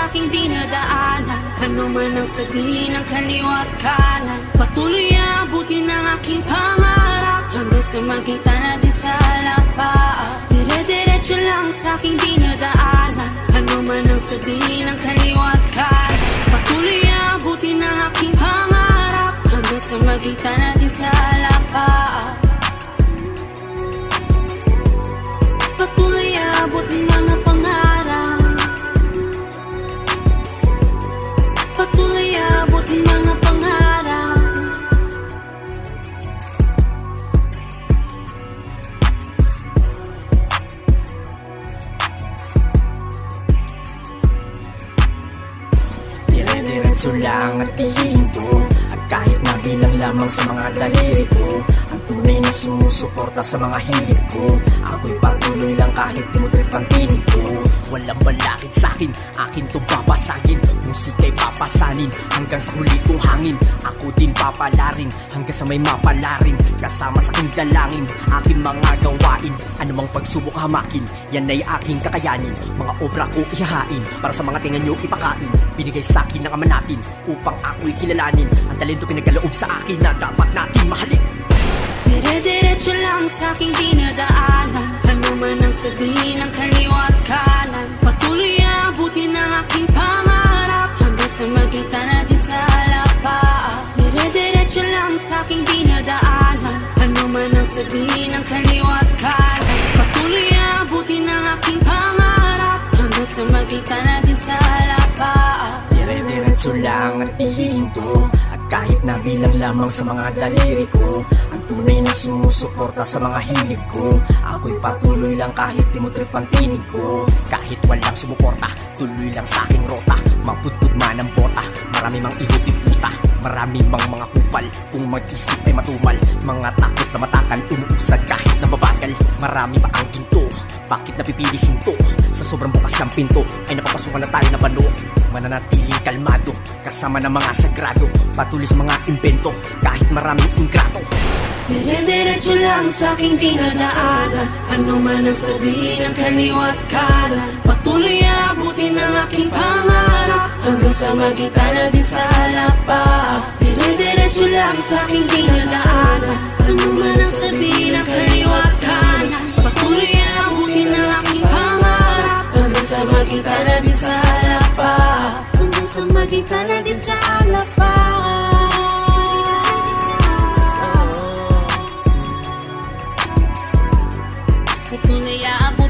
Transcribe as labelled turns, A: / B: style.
A: aking dinadaanan. Ano man ang sabihin ng kaliwa at kanan, patuloy aabutin ang aking pangarap hanggang sa magkita natin sa alapaap. Dire-diretso lang sa aking dinadaanan. Ano man ang sabihin ng kaliwa at kanan, patuloy aabutin ang aking pangarap hanggang sa magkita natin sa alapaap. Patuloy aabutin mga pangarap, patuloy aabutin mga pangarap.
B: Dire-diretso lang at hihinto, at kahit nabilang lamang sa mga daliri ko, ang tunay na sumusuporta sa mga hilig ko. Ako'y patuloy lang kahit tinutrip ang tinig ko. Walang balakid sa'kin, akin tong babasagin. Musika'y papasanin hanggang sa huli kong hangin. Ako din papalaring hanggang sa may mapalaring. Kasama sa aking dalangin, aking mga gawain. Anumang pagsubok hamakin, yan ay aking kakayanin. Mga obra ko ihahain, para sa mga tinga nyo ipakain. Binigay sa'kin ng ama natin upang ako'y kilalanin. Ang talento pinagkaloob sa akin na dapat natin mahalin.
A: Dire-diretso lang sa aking dinadaanan. Ano man ang sabihin ng kaliwa at kanan, patuloy aabutin ang aking pangarap hanggang sa magkita natin sa alapaap. Dire-diretso lang sa aking dinadaanan. Ano man ang sabihin ng kaliwa at kanan, patuloy aabutin ang aking pangarap hanggang sa magkita natin sa alapaap.
B: Dire-diretso lang at ihihinto, at kahit nabilang lamang sa mga daliri ko, ang tunay na sumusuporta sa mga hilig ko. Ako'y patuloy lang kahit timutrip ang tinig ko. Kahit walang sumuporta, tuloy lang sa aking rota. Mapudpud man ang bota, marami mang ihoti puta, marami mang mga kupal, kung mag-isip ay matumal. Mga takot na matakan, umuusad kahit na mabagal. Marami pa ang ginto, bakit napipili sinto? Sa sobrang bukas ng pinto ay napapasukan na tayo na bano. Mananatiling kalmado, kasama ng mga sagrado, patuloy sa mga imbento, kahit maraming ingrato.
A: Dire-diretso lang sa aking dinadaanan. Ano man ang sabihin ng kaliwa at kanan, patuloy aabutin ang aking pangarap hanggang sa magkita natin sa alapaap. Dire-diretso lang sa aking dinadaanan. Ano man ang sabihin ng kaliwa at kanan, patuloy aabutin ang aking pangarap hanggang sa magkita natin sa alapaap. Hanggang sa magkita natin sa alapaap. Patuloy aabutin